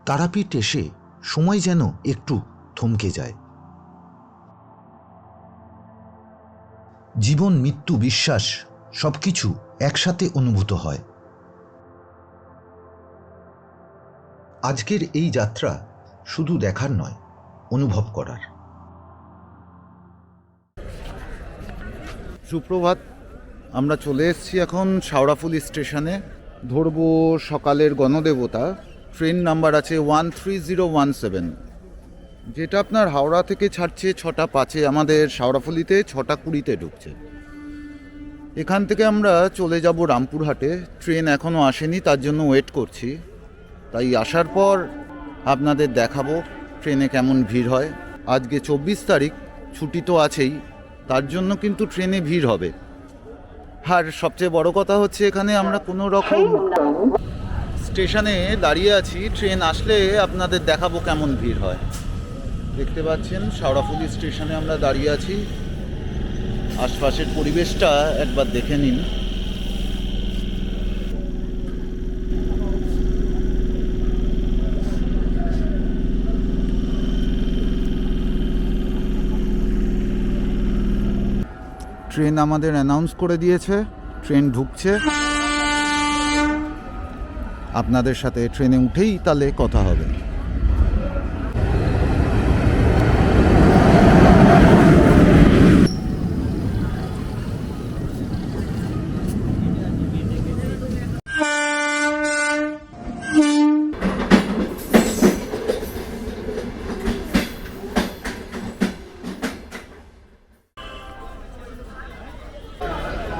তারাপীঠ এসে সময় যেন একটু থমকে যায়। জীবন, মৃত্যু, বিশ্বাস সবকিছু একসাথে অনুভূত হয়। আজকের এই যাত্রা শুধু দেখার নয়, অনুভব করার। সুপ্রভাত। আমরা চলে এসেছি এখন শাওড়াফুলি স্টেশনে। ধরবো সকালের গণদেবতা। ট্রেন নাম্বার আছে 13017, যেটা আপনার হাওড়া থেকে ছাড়ছে 6টা 5-এ, আমাদের শাওড়াফুলিতে 6টা 20-তে ঢুকছে। এখান থেকে আমরা চলে যাব রামপুরহাটে। ট্রেন এখনও আসেনি, তার জন্য ওয়েট করছি। তাই আসার পর আপনাদের দেখাবো ট্রেনে কেমন ভিড় হয়। আজকে 24 তারিখ, ছুটি তো আছেই, তার জন্য কিন্তু ট্রেনে ভিড় হবে। আর সবচেয়ে বড় কথা হচ্ছে এখানে আমরা কোনো রকম স্টেশনে দাঁড়িয়ে আছি, ট্রেন আসলে আপনাদের দেখাবো কেমন ভিড় হয়। দেখতে পাচ্ছেন শাওড়াফুলি স্টেশনে আমরা দাঁড়িয়ে আছি। আশপাশের পরিবেশটা একবার দেখে নিন। ট্রেন আমাদের অ্যানাউন্স করে দিয়েছে, ট্রেন ঢুকছে। আপনাদের সাথে ট্রেনে উঠেই তাহলে কথা হবে।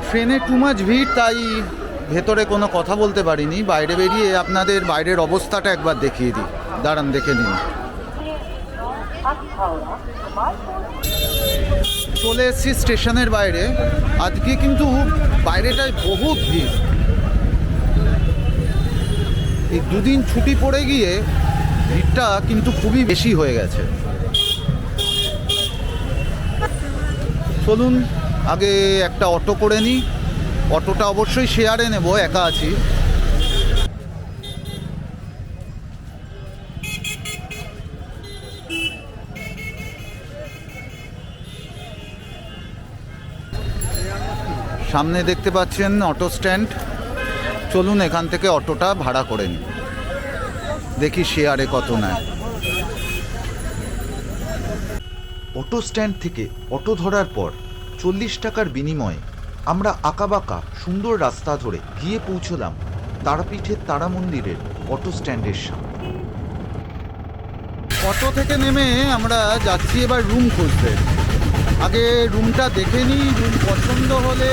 ট্রেনে টু মাচ ভিড়, তাই ভেতরে কোনো কথা বলতে পারিনি। বাইরে বেরিয়ে আপনাদের বাইরের অবস্থাটা একবার দেখিয়ে দিই। দাঁড়ান, দেখে নিন। চলে এসেছি স্টেশনের বাইরে। আজকে কিন্তু বাইরেটায় বহুত ভিড়। এই দুদিন ছুটি পড়ে গিয়ে ভিড়টা কিন্তু খুবই বেশি হয়ে গেছে। চলুন আগে একটা অটো করে নিই। অটোটা অবশ্যই শেয়ারে নেব, একা আছি। সামনে দেখতে পাচ্ছেন অটো স্ট্যান্ড। চলুন এখান থেকে অটোটা ভাড়া করে নিই, দেখি শেয়ারে কত নেয়। অটো স্ট্যান্ড থেকে অটো ধরার পর 40 টাকার বিনিময়ে আমরা আঁকাবাঁকা সুন্দর রাস্তা ধরে গিয়ে পৌঁছলাম তারাপীঠের তারা মন্দিরের অটো স্ট্যান্ডের সামনে। অটো থেকে নেমে আমরা যাচ্ছি এবার রুম খুঁজতে। আগে রুমটা দেখে নিই, রুম পছন্দ হলে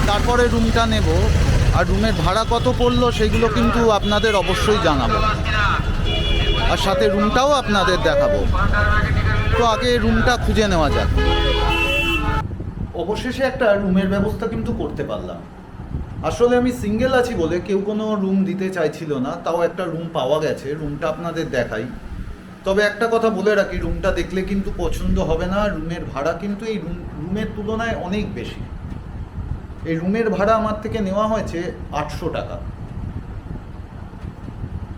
তারপরে রুমটা নেব। আর রুমের ভাড়া কত পড়লো সেগুলো কিন্তু আপনাদের অবশ্যই জানাবো, আর সাথে রুমটাও আপনাদের দেখাবো। তো আগে রুমটা খুঁজে নেওয়া যাক। অবশেষে একটা রুমের ব্যবস্থা কিন্তু করতে পারলাম। আসলে আমি সিঙ্গেল আছি বলে কেউ কোনো রুম দিতে চাইছিল না, তাও একটা রুম পাওয়া গেছে। রুমটা আপনাদের দেখাই। তবে একটা কথা বলে রাখি, রুমটা দেখলে কিন্তু পছন্দ হবে না। রুমের ভাড়া কিন্তু এই রুমের তুলনায় অনেক বেশি। এই রুমের ভাড়া আমার থেকে নেওয়া হয়েছে 800 টাকা।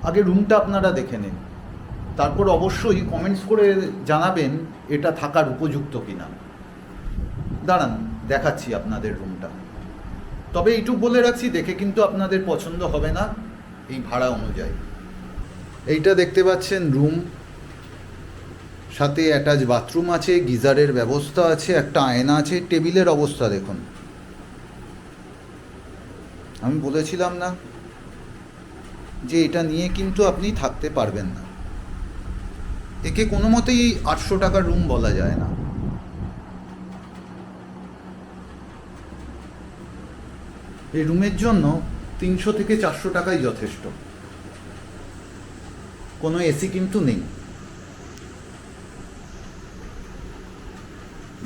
আগে রুমটা আপনারা দেখে নিন, তারপর অবশ্যই কমেন্টস করে জানাবেন এটা থাকার উপযুক্ত কিনা। দাঁড়ান দেখাচ্ছি আপনাদের রুমটা। তবে এইটুকু বলে রাখছি, দেখে কিন্তু আপনাদের পছন্দ হবে না এই ভাড়া অনুযায়ী। এইটা দেখতে পাচ্ছেন রুম, সাথে অ্যাটাচ বাথরুম আছে, গিজারের ব্যবস্থা আছে, একটা আয়না আছে। টেবিলের অবস্থা দেখুন। আমি বলেছিলাম না যে এটা নিয়ে কিন্তু আপনি থাকতে পারবেন না। একে কোনো মতেই 800 টাকার রুম বলা যায় না। এই রুমের জন্য 300 থেকে 400 টাকাই যথেষ্ট। কোনো এসি কিন্তু নেই।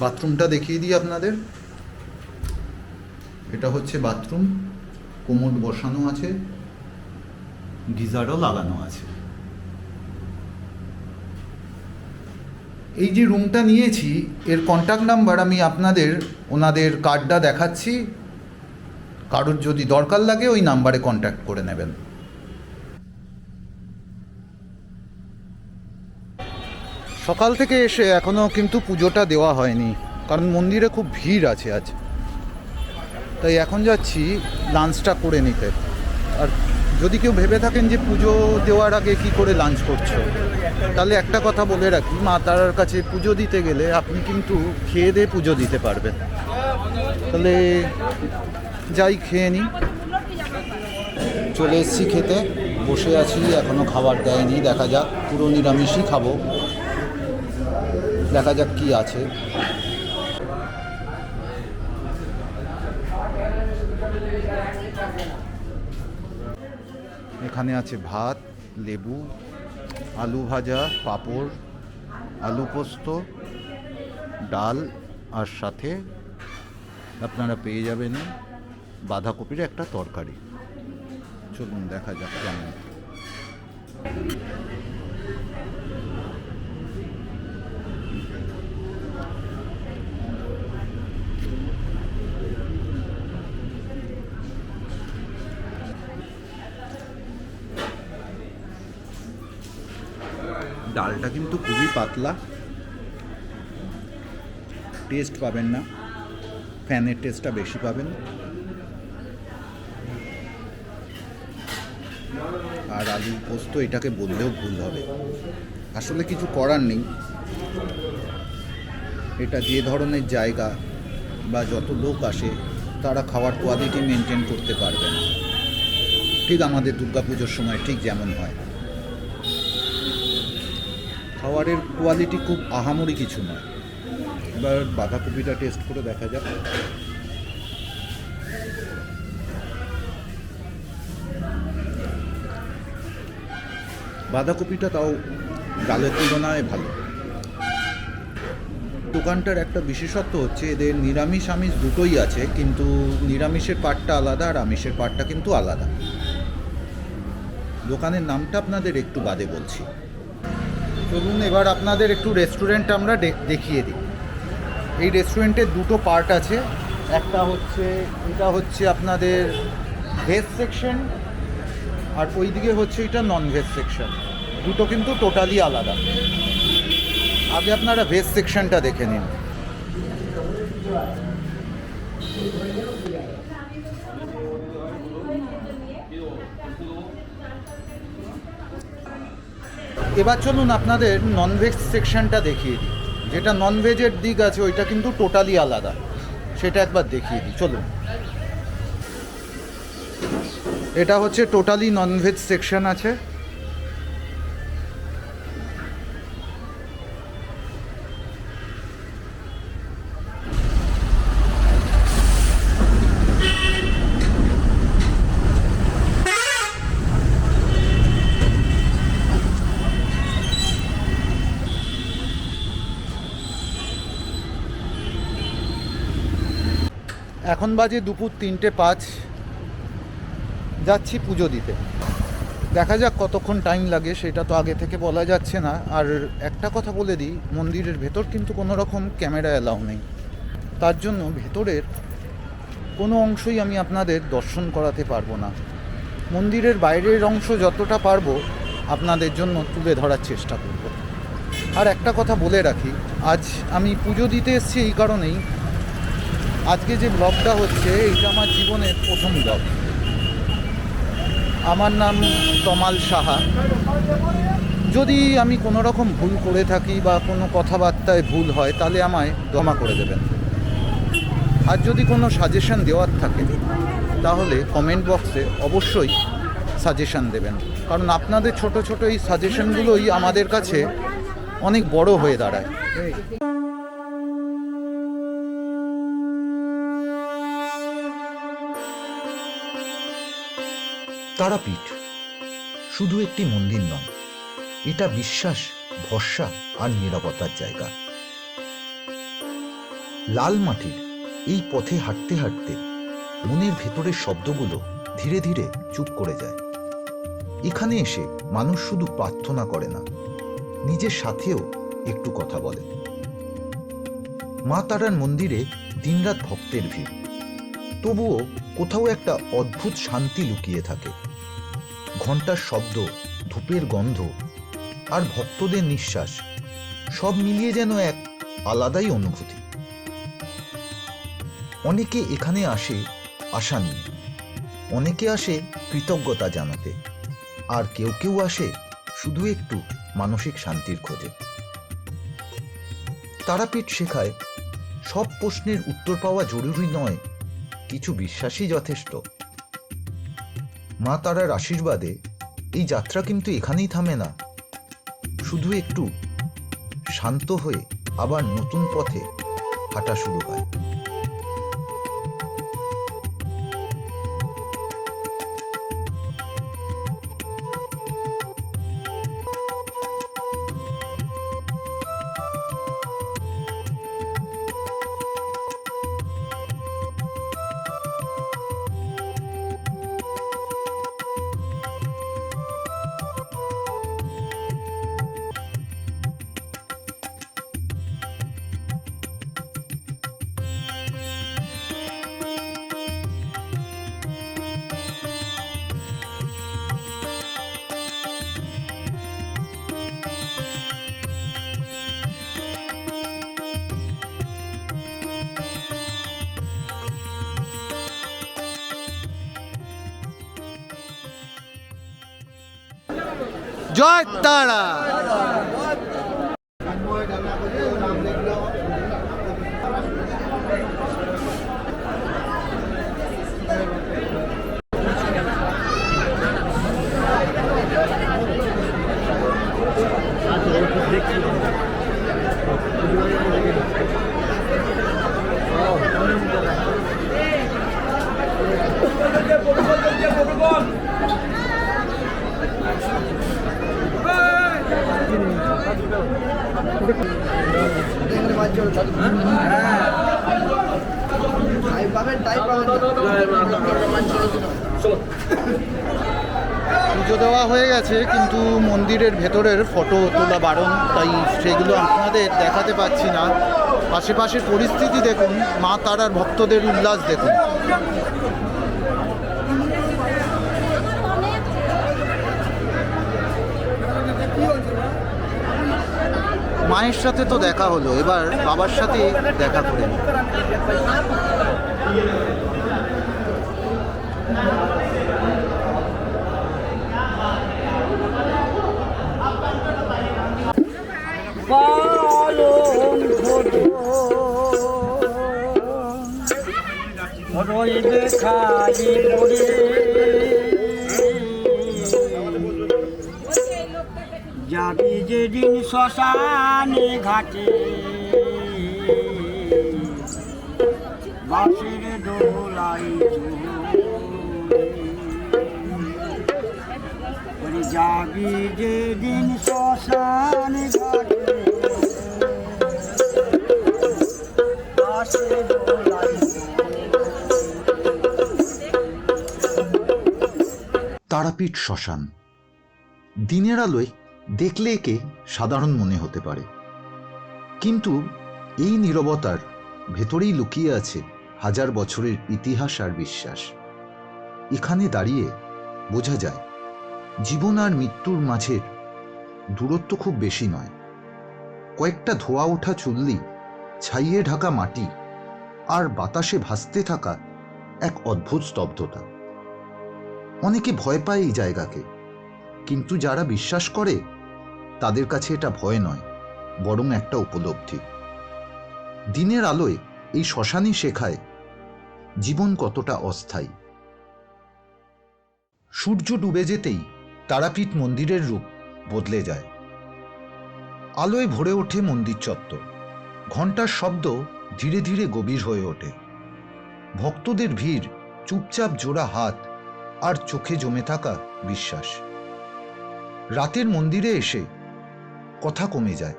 বাথরুমটা দেখিয়ে দিই আপনাদের। এটা হচ্ছে বাথরুম, কোমোড বসানো আছে, গিজারও লাগানো আছে। এই যে রুমটা নিয়েছি এর কন্ট্যাক্ট নাম্বার আমি আপনাদের ওনাদের কার্ডটা দেখাচ্ছি। কারোর যদি দরকার লাগে ওই নাম্বারে কন্ট্যাক্ট করে নেবেন। সকাল থেকে এসে এখনও কিন্তু পুজোটা দেওয়া হয়নি, কারণ মন্দিরে খুব ভিড় আছে আজ। তাই এখন যাচ্ছি লাঞ্চটা করে নিতে। আর যদি কেউ ভেবে থাকেন যে পুজো দেওয়ার আগে কি করে লাঞ্চ করছো, তাহলে একটা কথা বলে রাখি, মা তারার কাছে পুজো দিতে গেলে আপনি কিন্তু খেয়ে দিয়ে পুজো দিতে পারবেন। তাহলে যাই খেয়ে নিই। চলে এসেছি খেতে, বসে আছি, এখনও খাবার দেয়নি। দেখা যাক, পুরো নিরামিষই খাবো, দেখা যাক কি আছে। এখানে আছে ভাত, লেবু, আলু ভাজা, পাঁপড়, আলু পোস্ত, ডাল, আর সাথে আপনারা পেয়ে যাবেন বাঁধাকপির একটা তরকারি। চলুন দেখা যাক কেমন। ডালটা কিন্তু খুবই পাতলা, টেস্ট পাবেন না, ফ্যানের টেস্টটা বেশি পাবেন। আর আলু পোস্ত এটাকে বললেও ভুল হবে, আসলে কিছু করার নেই। এটা যে ধরনের জায়গা বা যত লোক আসে তারা খাওয়ার কোয়ালিটি মেনটেন করতে পারবে না, ঠিক আমাদের দুর্গাপুজোর সময় ঠিক যেমন হয়। খাবারের কোয়ালিটি খুব আহামরি কিছু নয়। এবার বাঁধাকপিটা টেস্ট করে দেখা যাক। বাঁধাকপিটা তাও ডালের তুলনায় ভালো। দোকানটার একটা বিশেষত্ব হচ্ছে এদের নিরামিষ আমিষ দুটোই আছে, কিন্তু নিরামিষের পার্টটা আলাদা আর আমিষের পার্টটা কিন্তু আলাদা। দোকানের নামটা আপনাদের একটু বাদে বলছি। চলুন এবার আপনাদের একটু রেস্টুরেন্ট আমরা দেখিয়ে দিই। এই রেস্টুরেন্টের দুটো পার্ট আছে, একটা হচ্ছে এটা হচ্ছে আপনাদের ভেজ সেকশন, আর ওই দিকে হচ্ছে এটা নন ভেজ সেকশন। দুটো কিন্তু টোটালি আলাদা। আগে আপনারা ভেজ সেকশনটা দেখে নিন। এবার চলুন আপনাদের ননভেজ সেকশনটা দেখিয়ে দিই। যেটা ননভেজের দিক আছে ওইটা কিন্তু টোটালি আলাদা, সেটা একবার দেখিয়ে দিই। চলুন, এটা হচ্ছে টোটালি ননভেজ সেকশন আছে। এখন বাজে দুপুর 3:05, যাচ্ছি পুজো দিতে। দেখা যাক কতক্ষণ টাইম লাগে, সেটা তো আগে থেকে বলা যাচ্ছে না। আর একটা কথা বলে দিই, মন্দিরের ভেতর কিন্তু কোনো রকম ক্যামেরা অ্যালাউ নেই, তার জন্য ভেতরের কোনো অংশই আমি আপনাদের দর্শন করাতে পারবো না। মন্দিরের বাইরের অংশ যতটা পারবো আপনাদের জন্য তুলে ধরার চেষ্টা করব। আর একটা কথা বলে রাখি, আজ আমি পুজো দিতে এসেছি এই কারণেই, আজকে যে ব্লগটা হচ্ছে এইটা আমার জীবনের প্রথম ব্লগ। আমার নাম তমাল সাহা। যদি আমি কোনো রকম ভুল করে থাকি বা কোনো কথাবার্তায় ভুল হয় তাহলে আমায় ক্ষমা করে দেবেন। আর যদি কোনো সাজেশন দেওয়ার থাকে তাহলে কমেন্ট বক্সে অবশ্যই সাজেশন দেবেন, কারণ আপনাদের ছোট ছোট এই সাজেশনগুলোই আমাদের কাছে অনেক বড় হয়ে দাঁড়ায়। তারাপীঠ শুধু একটি মন্দির নয়, এটা বিশ্বাস, ভরসা আর নিরাপত্তার জায়গা। লাল মাটির এই পথে হাঁটতে হাঁটতে মনের ভেতরের শব্দগুলো ধীরে ধীরে চুপ করে যায়। এখানে এসে মানুষ শুধু প্রার্থনা করে না, নিজের সাথেও একটু কথা বলে। মা তারার মন্দিরে দিনরাত ভক্তের ভিড়, তবুও কোথাও একটা অদ্ভুত শান্তি লুকিয়ে থাকে। ঘণ্টার শব্দ, ধূপের গন্ধ আর ভক্তদের নিঃশ্বাস সব মিলিয়ে যেন এক আলাদাই অনুভূতি। অনেকে এখানে আসে আশা নিয়ে, অনেকে আসে কৃতজ্ঞতা জানাতে, আর কেউ কেউ আসে শুধু একটু মানসিক শান্তির খোঁজে। তারাপীঠ শেখায় সব প্রশ্নের উত্তর পাওয়া জরুরি নয়, কিছু বিশ্বাসই যথেষ্ট। মা তারার আশীর্বাদে এই যাত্রা কিন্তু এখানেই থামে না, শুধু একটু শান্ত হয়ে আবার নতুন পথে হাঁটা শুরু হয়। জয় তারা। পুজো দেওয়া হয়ে গেছে, কিন্তু মন্দিরের ভেতরের ফটো তোলা বারণ, তাই সেগুলো আপনাদের দেখাতে পাচ্ছি না। আশেপাশের পরিস্থিতি দেখুন, মা তারার ভক্তদের উল্লাস দেখুন। মায়ের সাথে তো দেখা হলো, এবার বাবার সাথে দেখা করে নিই। রইবে খালি পড়ে যাবি যেদিন শ্মশানে ঘাটে বাঁশের দোলাই চড়ে যাবি যেদিন শ্মশানে ঘাটে বাঁশের দোলাই। তারাপীঠ শ্মশান দিনের আলোয় দেখলে একে সাধারণ মনে হতে পারে, কিন্তু এই নীরবতার ভেতরেই লুকিয়ে আছে হাজার বছরের ইতিহাস আর বিশ্বাস। এখানে দাঁড়িয়ে বোঝা যায় জীবন আর মৃত্যুর মাঝের দূরত্ব খুব বেশি নয়। কয়েকটা ধোয়া ওঠা চুল্লি, ছাইয়ে ঢাকা মাটি আর বাতাসে ভাসতে থাকা এক অদ্ভুত স্তব্ধতা। অনেকে ভয় পায় এই জায়গাকে, কিন্তু যারা বিশ্বাস করে তাদের কাছে এটা ভয় নয়, বরং একটা উপলব্ধি। দিনের আলোয় এই শ্মশানই শেখায় জীবন কতটা অস্থায়ী। সূর্য ডুবে যেতেই তারাপীঠ মন্দিরের রূপ বদলে যায়। আলোয় ভরে ওঠে মন্দির চত্বর, ঘণ্টার শব্দ ধীরে ধীরে গভীর হয়ে ওঠে। ভক্তদের ভিড়, চুপচাপ জোড়া হাত আর চোখে জমে থাকা বিশ্বাস। রাতের মন্দিরে এসে কথা কমে যায়,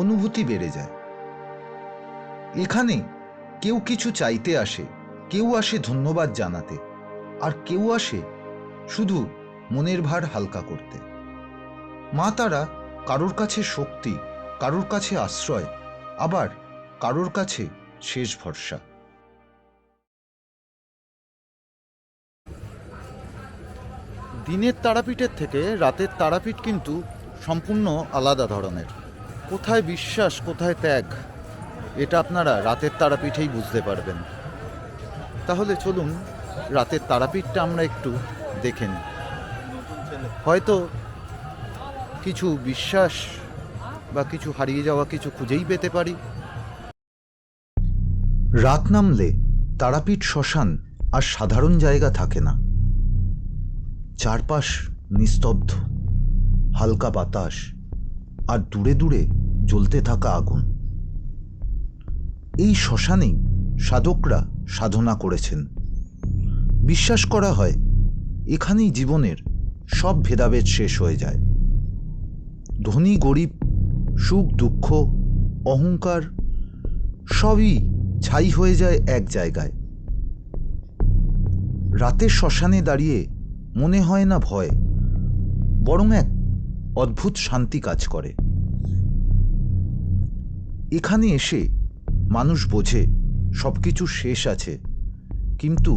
অনুভূতি বেড়ে যায়। এখানে কেউ কিছু চাইতে আসে, কেউ আসে ধন্যবাদ জানাতে, আর কেউ আসে শুধু মনের ভার হালকা করতে। মা তারা কারোর কাছে শক্তি, কারোর কাছে আশ্রয়, আবার কারোর কাছে শেষ ভরসা। দিনের তারাপীঠের থেকে রাতের তারাপীঠ কিন্তু সম্পূর্ণ আলাদা ধরনের। কোথায় বিশ্বাস কোথায় ত্যাগ, এটা আপনারা রাতের তারাপীঠেই বুঝতে পারবেন। তাহলে চলুন রাতের তারাপীঠটা আমরা একটু দেখে নিই। হয়তো কিছু বিশ্বাস বা কিছু হারিয়ে যাওয়া কিছু খুঁজেই পেতে পারি। রাত নামলে তারাপীঠ শ্মশান আর সাধারণ জায়গা থাকে না। চারপাশ নিস্তব্ধ, হালকা বাতাস আর দূরে দূরে জ্বলতে থাকা আগুন। এই শ্মশানেই সাধকরা সাধনা করেছেন। বিশ্বাস করা হয় এখানেই জীবনের সব ভেদাভেদ শেষ হয়ে যায়। ধনী গরিব, সুখ দুঃখ, অহংকার সবই ছাই হয়ে যায় এক জায়গায়। রাতের শ্মশানে দাঁড়িয়ে মনে হয় না ভয়, বরং এক অদ্ভুত শান্তি কাজ করে। এখানে এসে মানুষ বোঝে সবকিছু শেষ আছে, কিন্তু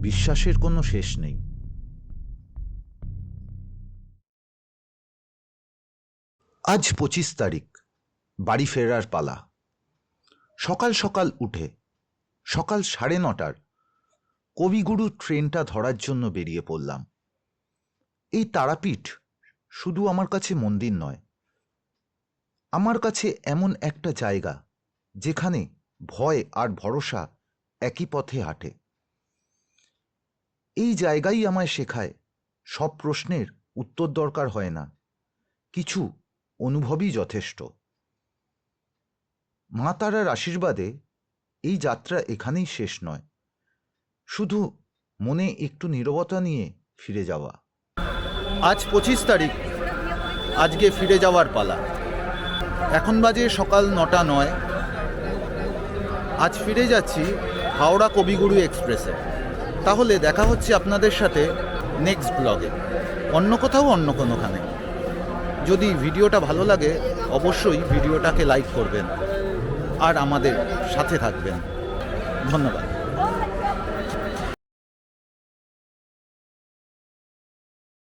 বিশ্বাসের কোনো শেষ নেই। আজ 25 তারিখ, বাড়ি ফেরার পালা। সকাল সকাল উঠে সকাল 9:30 কবিগুরু ট্রেনটা ধরার জন্য বেরিয়ে পড়লাম। এই তারাপীঠ শুধু আমার কাছে মন্দির নয়, আমার কাছে এমন একটা জায়গা যেখানে ভয় আর ভরসা একই পথে হাঁটে। এই জায়গাই আমায় শেখায় সব প্রশ্নের উত্তর দরকার হয় না, কিছু অনুভবই যথেষ্ট। মা তারার আশীর্বাদে এই যাত্রা এখানেই শেষ নয়, শুধু মনে একটু নীরবতা নিয়ে ফিরে যাওয়া। আজ 25 তারিখ, আজকে ফিরে যাওয়ার পালা। এখন বাজে সকাল 9:09। আজ ফিরে যাচ্ছি হাওড়া কবিগুরু এক্সপ্রেসে। তাহলে দেখা হচ্ছে আপনাদের সাথে নেক্সট ব্লগে, অন্য কোথাও অন্য কোনোখানে। যদি ভিডিওটা ভালো লাগে অবশ্যই ভিডিওটাকে লাইক করবেন আর আমাদের সাথে থাকবেন। ধন্যবাদ।